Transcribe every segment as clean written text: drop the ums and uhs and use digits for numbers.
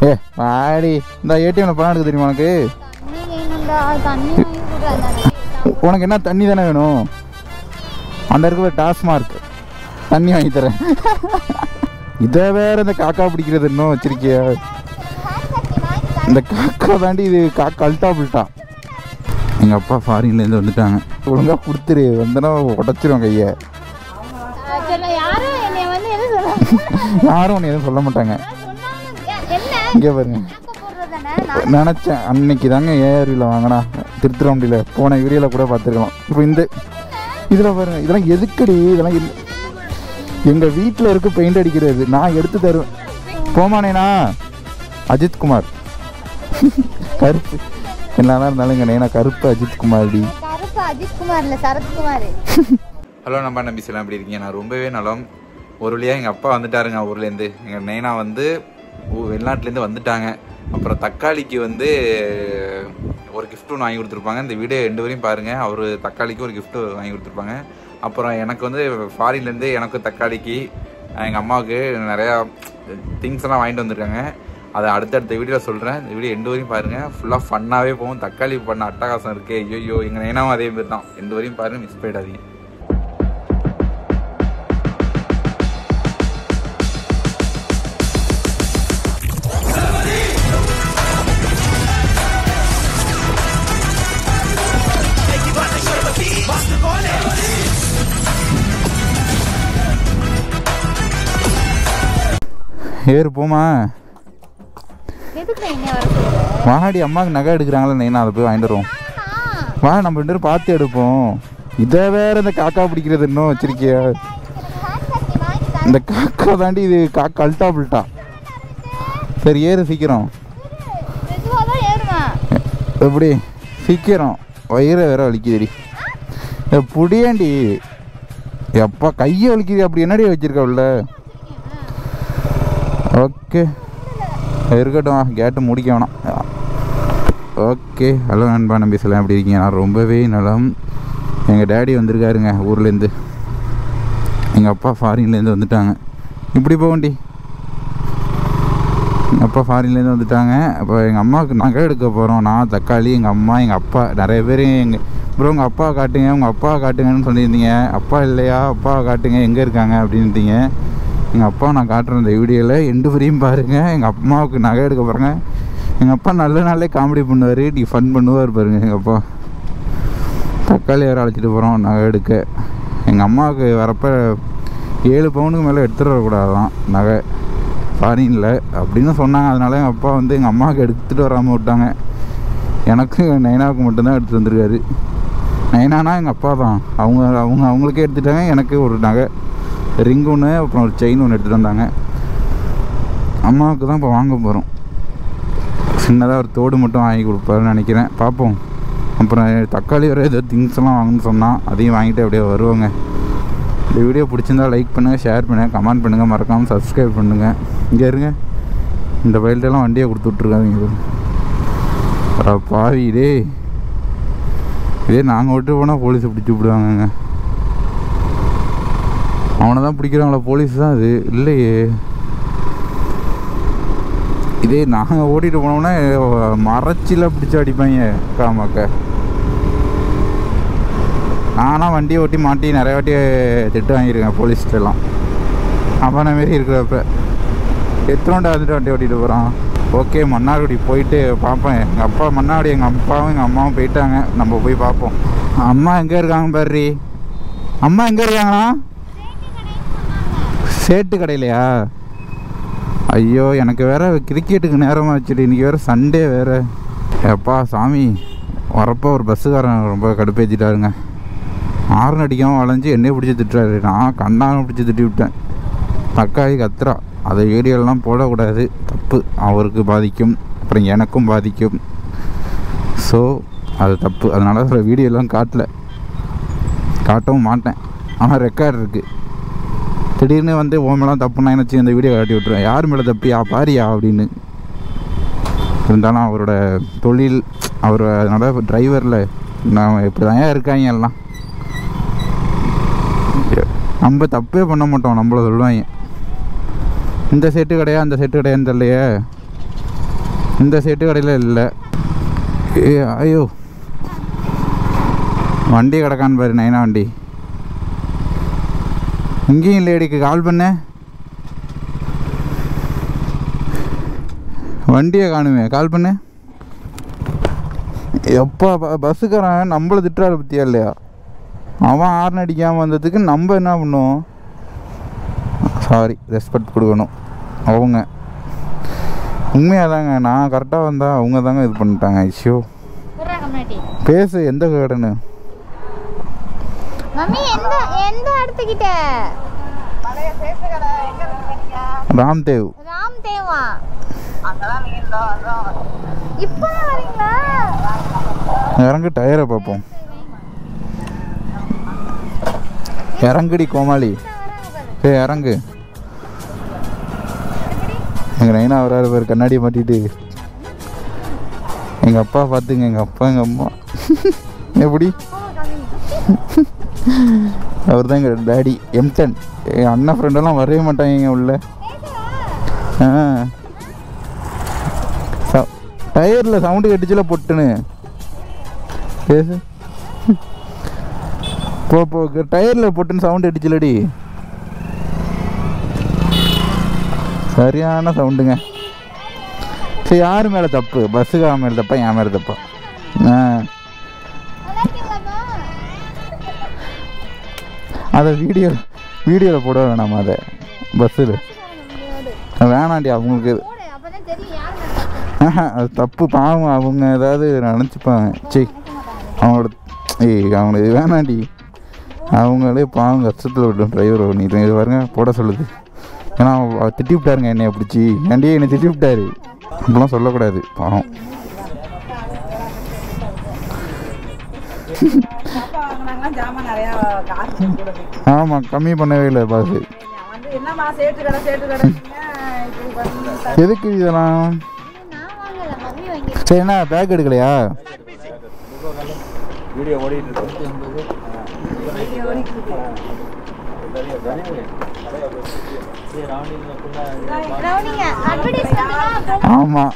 ஏ வாடி இந்த ஏடிஎம்ல பணம் எடுக்க தெரியுமா உனக்கு? உனக்கு என்ன தண்ணி தானே வேணும்? அந்த இருக்கிற டாஸ்மார்க் தண்ணி வாங்கி தரேன். இதை வேற இந்த காக்கா பிடிக்கிறது இன்னும் வச்சிருக்கியா? இந்த காக்கா தாண்டி இது காக்கா அல்ட்டா புல்ட்டா. எங்கள் அப்பா ஃபாரின்லேருந்து வந்துட்டாங்க. ஒழுங்காக கொடுத்துரு, வந்தனா உடச்சிரும் கையை. யாரும் ஒன்று எதுவும் சொல்ல மாட்டாங்க. இங்கே பாருங்க, நினச்சேன் அன்னைக்கு தாங்க ஏஆர்வியில் வாங்கினா திருத்துறவண்டியில் போன வீடியோவில் கூட பார்த்துருக்கலாம். இப்போ இந்த இதில் பாருங்க, இதெல்லாம் எதுக்குடி? இதெல்லாம் எங்கள் வீட்டில் இருக்க பெயிண்ட் அடிக்கிறது, நான் எடுத்து தருவேன். போமானேனா அஜித் குமார் கருப்பு என்னதான் இருந்தாலும் இங்கே நைனா கருப்பு அஜித் குமார் டி. ஹலோ நம்ம நம்பி சொல்லலாம், எப்படி இருக்கீங்க? நான் ரொம்பவே நலம். ஒரு வழியாக எங்கள் அப்பா வந்துட்டாருங்க ஊர்லேருந்து. எங்கள் நைனா வந்து வெளிநாட்டிலேருந்து வந்துட்டாங்க. அப்புறம் தக்காளிக்கு வந்து ஒரு கிஃப்ட் ஒன்று வாங்கி கொடுத்துருப்பாங்க. இந்த வீடியோ 2 வரையும் பாருங்கள். அவர் தக்காளிக்கு ஒரு கிஃப்ட்டு வாங்கி கொடுத்துருப்பாங்க. அப்புறம் எனக்கு வந்து ஃபாரின்லேருந்து எனக்கு தக்காளிக்கு எங்கள் அம்மாவுக்கு நிறையா திங்ஸ் எல்லாம் வாங்கிட்டு வந்திருக்காங்க. அதை அடுத்தடுத்த வீடியோவில் சொல்கிறேன். இந்த வீடியோ 2 வரையும் பாருங்கள். ஃபுல்லாக ஃபன்னாகவே போகும். தக்காளி பண்ண அட்டகாசம் இருக்குது. ஐயோ எங்கள் நைனாவும் அதே மாதிரி தான். 2 வரையும் பாருங்கள், மிஸ் பண்ணிடாதீங்க. ஏறு போமா, வாடி. அம்மாவுக்கு நகை எடுக்கிறாங்களே நைனா, அதை போய் வாங்கிட்டு வருவோம். வா, நம்ம 2 பேரும் பார்த்து எடுப்போம். இதை வேற இந்த காக்கா பிடிக்கிறது இன்னும் வச்சிருக்கியா? இந்த காக்கா தாண்டி இது காக்கா அல்ட்டா புல்ட்டா. சரி ஏறு சீக்கிரம். எப்படி சீக்கிரம்? வயிறை வேற வலிக்குதுடி. புடியாண்டி எப்பா கையை வலிக்குது. அப்படி என்னடி வச்சிருக்க உள்ள? ஓகே இருக்கட்டும், கேட்டு முடிக்க வேணாம். ஓகே ஹலோ நண்பா நம்பி சொல்லலாம், எப்படி இருக்கீங்க? நான் ரொம்பவே நலம். எங்கள் டேடி வந்திருக்காருங்க ஊர்லேருந்து. எங்கள் அப்பா ஃபாரின்லேருந்து வந்துட்டாங்க. இப்படி போகண்டி. எங்கள் அப்பா ஃபாரின்லேருந்து வந்துட்டாங்க. அப்போ எங்கள் அம்மாவுக்கு நகை எடுக்க போகிறோம். நான், தக்காளி, எங்கள் அம்மா, எங்கள் அப்பா. நிறைய பேர் ப்ரோ உங்கள் அப்பாவை காட்டுங்க, உங்கள் அப்பாவை காட்டுங்கன்னு சொல்லியிருந்தீங்க. அப்பா இல்லையா? அப்பாவை காட்டுங்க, எங்கே இருக்காங்க அப்படின்ட்டீங்க. எங்கள் அப்பா நான் காட்டுறேன் இந்த வீடியோவில். 2 வரையும் பாருங்கள். எங்கள் அம்மாவுக்கு நகை எடுக்க போகிறேங்க. எங்கள் அப்பா நல்ல நாளே காமெடி பண்ணுவார், டி ஃபன் பண்ணுவார் பாருங்கள். எங்கள் அப்பா தக்காளி வேறு அழைச்சிட்டு போகிறோம் நகை எடுக்க. எங்கள் அம்மாவுக்கு வரப்போ 7 பவுனுக்கு மேலே எடுத்துகிட்டு வரக்கூடாதான் நகை ஃபாரினில் அப்படின்னு சொன்னாங்க. அதனால எங்கள் அப்பா வந்து எங்கள் அம்மாவுக்கு எடுத்துகிட்டு வராமல் விட்டாங்க. எனக்கு நைனாவுக்கு மட்டும்தான் எடுத்துகிட்டு வந்திருக்காரு. நைனானா எங்கள் அப்பா தான். அவங்களுக்கே எடுத்துட்டாங்க. எனக்கு ஒரு நகை ரிங் ஒன்று, அப்புறம் ஒரு செயின் ஒன்று எடுத்துகிட்டு வந்தாங்க. அம்மாவுக்கு தான் இப்போ வாங்க போகிறோம். சின்னதாக ஒரு தோடு மட்டும் வாங்கி கொடுப்பாருன்னு நினைக்கிறேன், பார்ப்போம். அப்புறம் தக்காளி வர ஏதோ திங்ஸ் எல்லாம் வாங்கணும்னு சொன்னால் அதையும் வாங்கிட்டு அப்படியே வருவாங்க. இந்த வீடியோ பிடிச்சிருந்தால் லைக் பண்ணுங்கள், ஷேர் பண்ணுங்கள், கமெண்ட் பண்ணுங்கள், மறக்காமல் சப்ஸ்கிரைப் பண்ணுங்கள். இங்கே இருங்க, இந்த பைல்ட்டெல்லாம் வண்டியை கொடுத்து விட்ருக்காங்க. பாவி இதே நாங்கள் விட்டு போனால் போலீஸை பிடிச்சி விடுவாங்கங்க. அவனை தான் பிடிக்கிறாங்களா? போலீஸ் தான் அது இல்லையே. இதே நாங்கள் ஓட்டிகிட்டு போனோம்னா மறைச்சிலாம் பிடிச்சி அடிப்பாங்க காமாக்க. நானாக வண்டியை ஓட்டி மாட்டி நிறைய வாட்டி திட்டு வாங்கியிருக்கேன் போலீஸ்கிட்டலாம். அவனை மாரி இருக்கிறப்ப எத்தனோண்டா வந்துட்டு வண்டி ஓட்டிகிட்டு போகிறான். ஓகே மன்னார்குடி போயிட்டு பார்ப்பேன். எங்கள் அப்பா மன்னார்குடி, எங்கள் அப்பாவும் எங்கள் அம்மாவும் போயிட்டாங்க. நம்ம போய் பார்ப்போம். அம்மா எங்கே இருக்காங்க பாரு. அம்மா எங்கே இருக்காங்களா? சேட்டு கடையிலையா? ஐயோ எனக்கு வேறு கிரிக்கெட்டுக்கு நேரமாக வச்சுட்டு இன்றைக்கி வேறு சண்டே வேறு. எப்பா சாமி, வரப்போ ஒரு பஸ்ஸுக்காரன் ரொம்ப கடுப்பேற்றிட்டாருங்க. ஆறுன்னு அடிக்காமல் வளைஞ்சி என்னையே பிடிச்சி திட்டுறாரு. நான் கண்ணாக பிடிச்சி திட்டி விட்டேன். தக்காளி கத்துறா. அதை வீடியோலாம் போடக்கூடாது, தப்பு. அவருக்கு பாதிக்கும், அப்புறம் எனக்கும் பாதிக்கும். ஸோ அது தப்பு. அதனால சில வீடியோலாம் காட்டவும் மாட்டேன். ஆனால் ரெக்கார்ட் இருக்குது. திடீர்னு வந்து ஓமெல்லாம் தப்புனா நினச்சி இந்த வீடியோ காட்டி விட்ருவேன். யார் மேலே தப்பியா பாரியா அப்படின்னு. இருந்தாலும் அவரோட தொழில், அவர் அதனால டிரைவரில் நான் இப்படி தான் இருக்காங்க எல்லாம். நம்ம தப்பே பண்ண மாட்டோம், நம்மள சொல்லுவாங்க இந்த செட்டு கடையா அந்த செட்டு கடையான்னு தெரியலையே. இந்த செட்டு கடையில் இல்லை. ஐயோ வண்டி கிடக்கான்னு பாரு. நைனா வண்டி இங்கேயும் லேடிக்கு கால் பண்ண வண்டியை காணுமே. கால் பண்ணு. எப்போ பஸ்ஸுக்காரன் நம்மளை திட்டுறாரு பற்றியா இல்லையா? அவன் ஹார்ன் அடிக்காமல் வந்ததுக்கு நம்ம என்ன பண்ணுவோம்? சாரி, ரெஸ்பெக்ட் கொடுக்கணும். அவங்க உண்மையாக தாங்க, நான் கரெக்டாக வந்தால் அவங்க தாங்க இது பண்ணிட்டாங்க. ஐயோ பேசு. எந்த கடைன்னு? ராம்தேவ். இறங்கு, டயரை பார்ப்போம். இறங்குடி கோமாளி. இறங்கு. எங்கள் நைனா வராரு பேர் கண்ணாடியை மாட்டிட்டு. எங்கள் அப்பா பார்த்துங்க, எங்கள் அப்பா எங்கள் அம்மா எப்படி அவர் தான் எங்கள் டேடி. M10 என் அண்ணன் ஃப்ரெண்டெல்லாம் வரவே மாட்டாங்க உள்ள. டயரில் சவுண்டு கட்டிச்சுல பொட்டுன்னு பேசு. போ டயரில் பொட்டுன்னு சவுண்டு அடிச்சுலடி. சரியான சவுண்டுங்க. சரி, யார் மேலே தப்பு? பஸ்ஸுக்கார மேலே தப்பா என் மேலே தப்பா? அதை வீடியோவில் போட வேணாமா? அதை பஸ்ஸில் வேணாண்டி. அவங்களுக்கு அது தப்பு. பாவம், அவங்க ஏதாவது நினச்சிப்பாங்க. சரி அவங்களோட அவங்களுக்கு வேணாண்டி. அவங்களே பாவம் கஷ்டத்தில் விடும் டிரைவர். நீ இது பாருங்க போட சொல்லுது. ஏன்னா திட்டி விட்டாருங்க என்னைய பிடிச்சி. ஏன்டி என்னை திட்டி விட்டாரு அப்படிலாம் சொல்லக்கூடாது பாவம். ஆமாம், கம்மி பண்ணவே இல்லை பாஸ். எதுக்கு இதெல்லாம்? சரி, என்ன பேக் எடுக்கலையா? ஆமாம்,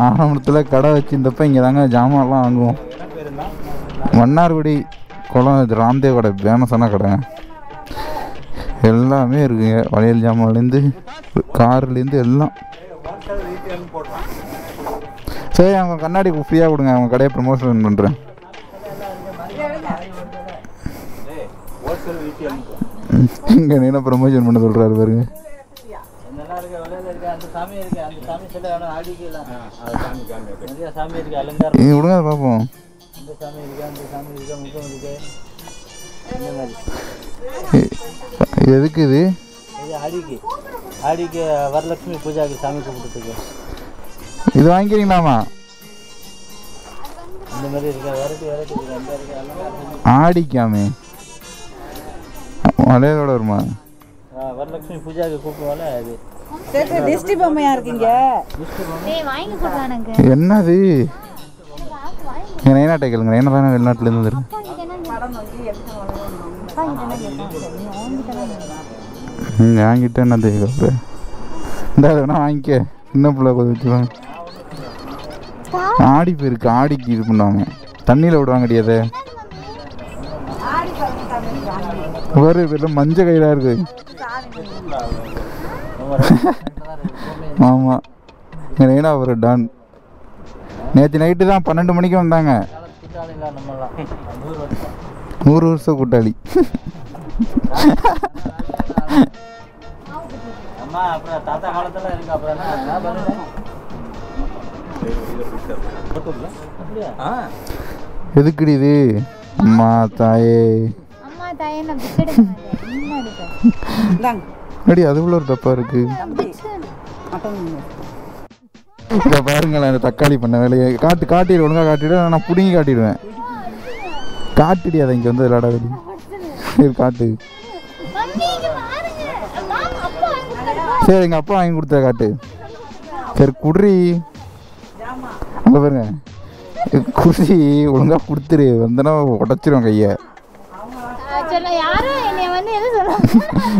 ஆரம்பத்தில் கடை வச்சுருந்தப்ப இங்கே தாங்க ஜாமான்லாம் வாங்குவோம். மன்னார்குடி குளம் ராம்தேவ் கடை ஃபேமஸான கடை. எல்லாமே இருக்குங்க, வளையல் ஜாமான்லேருந்து கார்லேருந்து எல்லாம். சரி, அவங்க கண்ணாடி ஃப்ரீயாக கொடுங்க, அவங்க கடையை ப்ரமோஷன் பண்ணுறேன். இங்கே என்ன ப்ரமோஷன் பண்ண சொல்கிறாரு பாருங்க. விடுங்க பார்ப்போம். எதுக்கு இது? ஆடிக்கு வரலட்சுமி பூஜாக்கு சாமி கும்பிட்டுருக்கு. இது வாங்கிக்கிறீங்களாமா? இந்த மாதிரி இருக்கு. ஆடிக்காமே வளையலோட வருமா? வரலட்சுமி பூஜாக்கு கூப்பிடுவால அது. திஷ்டி பொம்மையா இருக்கீங்க. என்னது? நைனாட்டை கேளுங்க. நைனா தானே வெளிநாட்டுலேருந்து வந்துருக்கு. வாங்கிட்டு என்ன தேவை? இந்த வேணா வாங்கிக்க. சின்ன பிள்ளை கொஞ்சம் வச்சுக்கோங்க. ஆடி போயிருக்கு. ஆடிக்கு இது பண்ணுவாங்க, தண்ணியில் விடுவாங்க கிடையாது. ஒரு இதெல்லாம் மஞ்சள் கயிறா இருக்கு. ஆமாம், ஏன்னா ஒரு டான். நேற்று நைட்டு தான் 12 மணிக்கு வந்தாங்க. 100 வருஷம் கூட்டாளி. எதுக்குடி இது? அம்மா தாயே அடி, அதுக்குள்ள ஒரு டப்பா இருக்கு. இதை பாருங்களேன், இந்த தக்காளி பண்ண வேலையை காட்டிடு. ஒழுங்காக காட்டிடு. நான் பிடுங்கி காட்டிடுவேன். காட்டிடி அதை. இங்கே வந்து விளையாட வேடி. சரி காட்டு. சரி, எங்கள் அப்பா வாங்கி கொடுத்தா காட்டு. சரி குடி. அங்கே பாருங்க, குடி. ஒழுங்காக கொடுத்துரு. வந்தனா உடச்சிரும் கையை.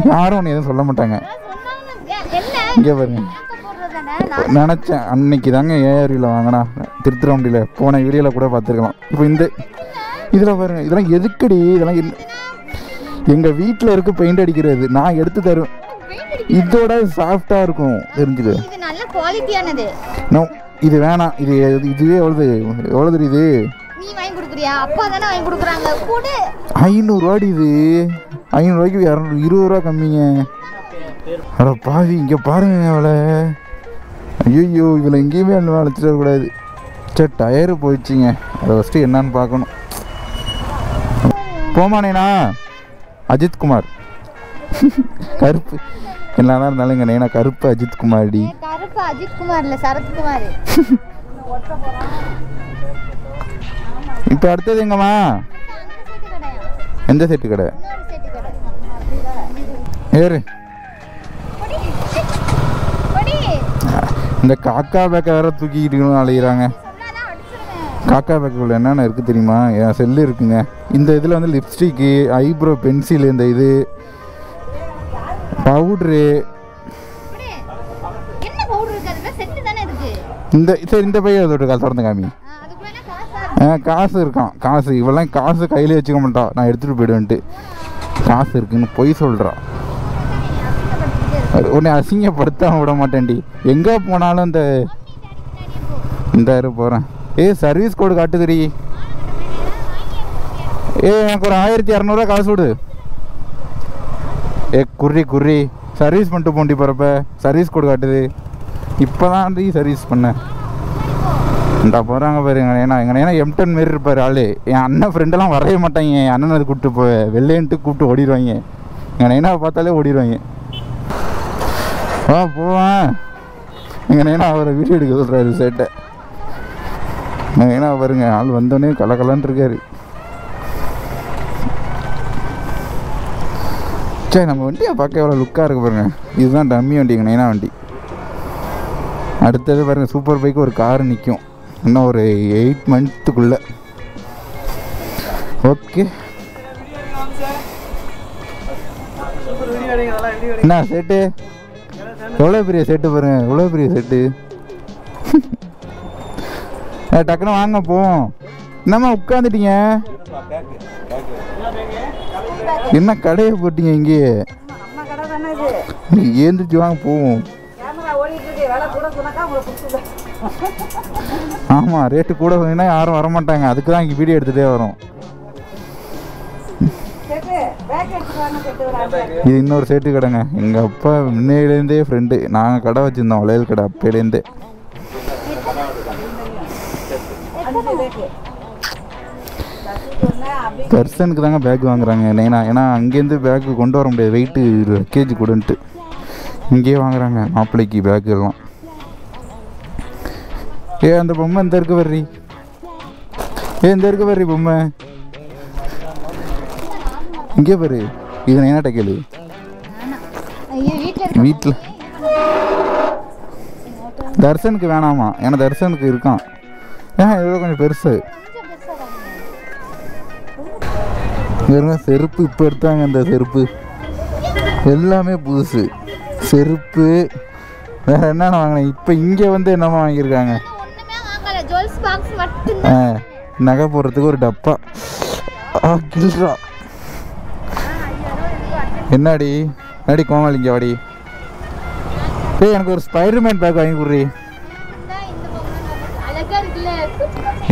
யாரும் ஒன்று எதுவும் சொல்ல மாட்டாங்க. இங்கே பாருங்க, நினச்சேன். அன்னைக்கு தாங்க ஏஆர்வியில் வாங்கினா திருத்துறாண்டியில் போன வீடியோவில் கூட பார்த்துருக்கலாம். இப்போ இதில் பாருங்க, இதெல்லாம் எதுக்கடி? இதெல்லாம் எங்கள் வீட்டில் இருக்க பெயிண்ட் அடிக்கிறது, நான் எடுத்து தருவேன். இதோட சாஃப்டாக இருக்கும், தெரிஞ்சுது. நோ, இது வேணாம். இதுவே எவ்வளோ தெரியுது? 500 ரூபாடி. இது 500 ரூபாய்க்கு 20 ரூபா கம்மிங்க. அட பாவி, இங்கே பாருங்க அவளை. ஐயோ, இவளை எங்கேயுமே அழைச்சிட்டு வரக்கூடாது. சரி, டயரு போயிடுச்சிங்க. அதை ஃபஸ்ட்டு என்னான்னு பார்க்கணும். போமானேண்ணா அஜித் குமார். கருப்பு எல்லாம் தான் இருந்தாலும் இங்கே நேனா கருப்பு அஜித் குமார்டி. கருப்பு அஜித் குமார் இல்லை, சரத்குமார். இப்போ அடுத்தது எங்கம்மா? எந்த செட்டு கடை? ஏறு. இந்த காக்கா பேக்கை வேற தூக்கிக்கிட்டு அலையிறாங்க. காக்கா பேக்குள்ள என்னென்ன இருக்குது தெரியுமா? என் செல்லு இருக்குங்க. இந்த இதில் வந்து லிப்ஸ்டிக்கு, ஐப்ரோ பென்சில், இந்த இது பவுட்ரு, இந்த சரி இந்த பையன் அதோட திறந்து காமி. காசு இருக்கான். காசு இவெல்லாம் காசு கையிலே வச்சுக்க மாட்டா. நான் எடுத்துகிட்டு போயிடுவேன்ட்டு காசு இருக்குன்னு பொய் சொல்கிறா. உன்னை அசிங்கப்படுத்தாம விட மாட்டேன்டி. எங்கே போனாலும் இந்த போகிறேன். சர்வீஸ் கோடு காட்டுதுடி. எனக்கு ஒரு 1200 காசு விடு. குறி சர்வீஸ் பண்ணிட்டு போண்டி போகிறப்ப சர்வீஸ் கோடு காட்டுது. இப்போ தான் சர்வீஸ் பண்ணேன். இந்த போகிறாங்க பாரு எங்கள் நேனா M10 மாரி இருப்பார் ஆள். என் அண்ணன் ஃப்ரெண்டெல்லாம் வரவே மாட்டாங்க. என் அண்ணன் அது கூப்பிட்டு வெள்ளையன்ட்டு கூப்பிட்டு ஓடிடுவாங்க. எங்கள் நேனாவை பார்த்தாலே ஓடிடுவாங்க. போவேன். எங்கள் நேனா அவரை வீடியோ எடுக்க சொல்கிறாரு சேட்டை. எங்கள் நேனா பாருங்க, ஆள் வந்தோடனே கலக்கலான் இருக்காரு. சரி, நம்ம வண்டியை பார்க்க எவ்வளோ லுக்காக இருக்கு பாருங்க. இதுதான் டம்மி வண்டி, எங்கள் நேனா வண்டி. அடுத்தது பாருங்கள், சூப்பர் பைக்கு ஒரு கார் நிற்கும் இன்னும் ஒரு 8 மந்த்துக்குள்ளே. ஓகே, என்ன செட்டு? எவ்வளோ பெரிய செட்டு பாருங்க, எவ்வளோ பெரிய செட்டு. டக்குன்னு வாங்க போவோம். என்னம்மா உட்காந்துட்டீங்க? என்ன கடையை போட்டீங்க இங்கேயே? ஏந்திரிச்சு வாங்க போவோம். ஆமாம், ரேட்டு கூட சொன்னீங்கன்னா யாரும் வரமாட்டாங்க. அதுக்கு தான் இங்கே வீடியோ எடுத்துகிட்டே வரோம். இது இன்னொரு சேட்டு கடைங்க. எங்கள் அப்பா முன்னையிலேருந்தே ஃப்ரெண்டு. நாங்கள் கடை வச்சுருந்தோம், வளையல் கடை அப்பையிலேருந்தே. தர்சனுக்கு தாங்க பேக் வாங்குறாங்க நேனா. ஏன்னா அங்கேருந்து பேக்கு கொண்டு வர முடியாது, வெயிட்டு லக்கேஜ் கொடுன்ட்டு இங்கேயே வாங்குறாங்க மாப்பிள்ளைக்கு பேக்கு எல்லாம். அந்த பொம்மை இந்த இருக்கு வர்றி. இந்த இருக்கு வர்றி பொம்மை இங்கே பாரு. இது நேனாட்ட கேளு. வீட்டில் தர்சனுக்கு வேணாமா? ஏன்னா தர்சனுக்கு இருக்கான். இதோ கொஞ்சம் பெருசு. செருப்பு இப்போ எடுத்தாங்க. இந்த செருப்பு எல்லாமே புதுசு. செருப்பு வேற என்னென்ன வாங்கினேன். இப்போ இங்கே வந்து என்னமா வாங்கியிருக்காங்க? நகை போடுறதுக்கு ஒரு டப்பா. கில்றா. என்னடி நடி கோமாளி, இங்கே வாடி. எனக்கு ஒரு ஸ்பைடர்மேன் பேக் வாங்கி கொடுறி.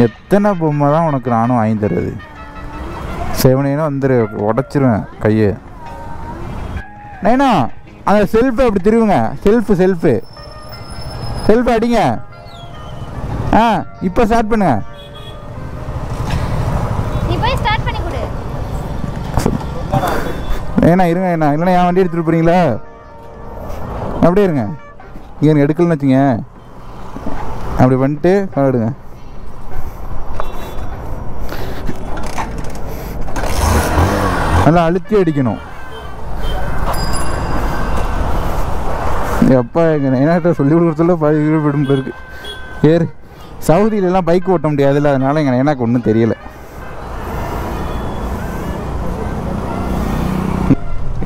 எத்தனை பொம்மை தான் உனக்கு நானும் வாங்கி தருது? செவனேனா வந்துரு, உடச்சிருவேன் கையை. நைனா அந்த செல்ஃபை அப்படி திருவுங்க. செல்ஃபு அடிங்க. இப்போ ஸ்டார்ட் பண்ணுங்க. ஏண்ணா இருங்க அண்ணா, இல்லைண்ணா என் வண்டி எடுத்துகிட்டு போகிறீங்களா? அப்படியே இருங்க. இங்கே எனக்கு எடுக்கலன்னு வச்சுங்க. அப்படி பண்ணிட்டு விடுங்க. நல்லா அழுத்தி அடிக்கணும். அப்பா எங்கள் என்ன சொல்லி கொடுக்குறதுல பாதி விடும் இருக்கு. ஏறு. சவுதியிலலாம் பைக் ஓட்ட முடியாதுல்ல, அதனால எங்கள் எனக்கு ஒன்றும் தெரியலை.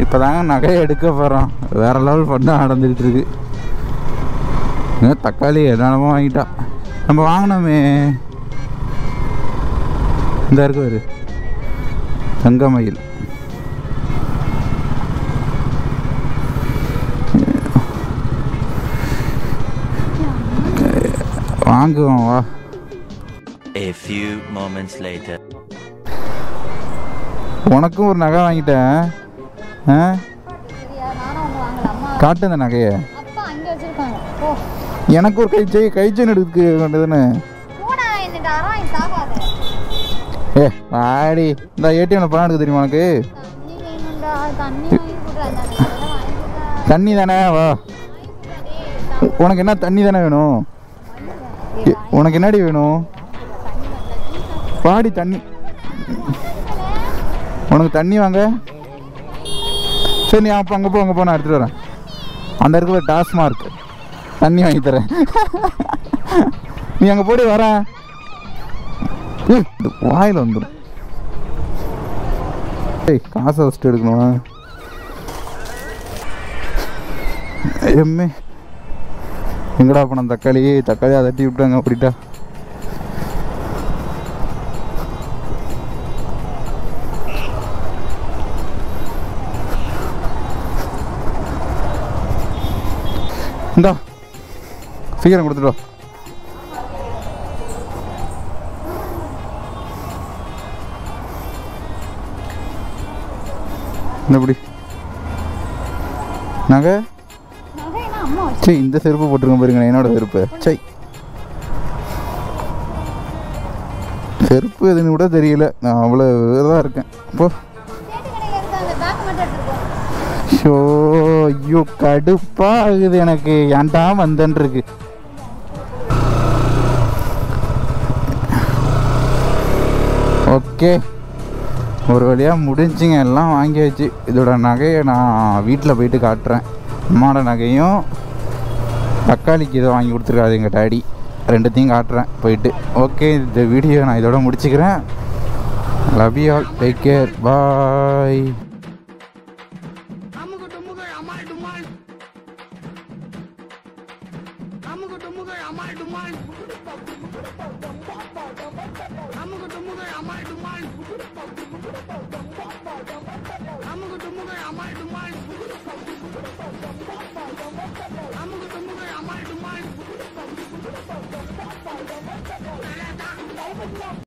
இப்போ தாங்க நகையை எடுக்க போகிறோம். வேறு லெவல் பண்ண நடந்துக்கிட்டு இருக்கு. தக்காளி எதானமோ வாங்கிட்டா. நம்ம வாங்கினோமே இந்த இருக்கு ஒரு தங்கமயில். வாங்குவோம் வா. A few moments later. உனக்கும் ஒரு நகை வாங்கிட்டேன். காட்டு அந்த நகையை. எனக்கு ஒரு கைச்செயின் எடுக்க வேண்டியதுன்னு. ஏ ஆடி இந்த ஏடிஎம்ல பணம் எடுக்க தெரியுமா உனக்கு? தண்ணி தானே வா. உனக்கு என்ன தண்ணி தானே வேணும்? உனக்கு என்னடி வேணும்? பாடி தண்ணி. உனக்கு தண்ணி வாங்க. சரி நீ அப்போ அங்கே போ நான் எடுத்துகிட்டு வரேன். அந்த இருக்கிற டாஸ்மார்க் தண்ணி வாங்கி தரேன். நீ அங்கே போடி வர. வாயில் வந்துடும். ஏய் காசை ஃபஸ்ட்டு எடுக்கணுமா? எம்மே எங்கடா பணம்? தக்காளி அதை தட்டி விட்டாங்க அப்படிட்டா. இந்தா சீக்கிரம் கொடுத்துட்டு வா. எப்படி நகை? சரி இந்த செருப்பு போட்டிருக்கோம் பாருங்க, என்னோட செருப்பு. சரி செருப்பு எதுன்னு கூட தெரியல, நான் அவ்வளோ இதாக இருக்கேன். போ. ஷோ ஐயோ கடுப்பா ஆகுது எனக்கு. ஏன்டா வந்தேன் இருக்கு. ஓகே ஒரு வழியாக முடிஞ்சுங்க, எல்லாம் வாங்கியாச்சு. இதோட நகையை நான் வீட்டில் போயிட்டு காட்டுறேன். அம்மாவோட நகையும் தக்காளிக்கு இதை வாங்கி கொடுத்துருக்காது எங்கள் டாடி, ரெண்டுத்தையும் காட்டுறேன் போயிட்டு. ஓகே இந்த வீடியோ நான் இதோட முடிச்சுக்கிறேன். Love you all, take care, bye. I'm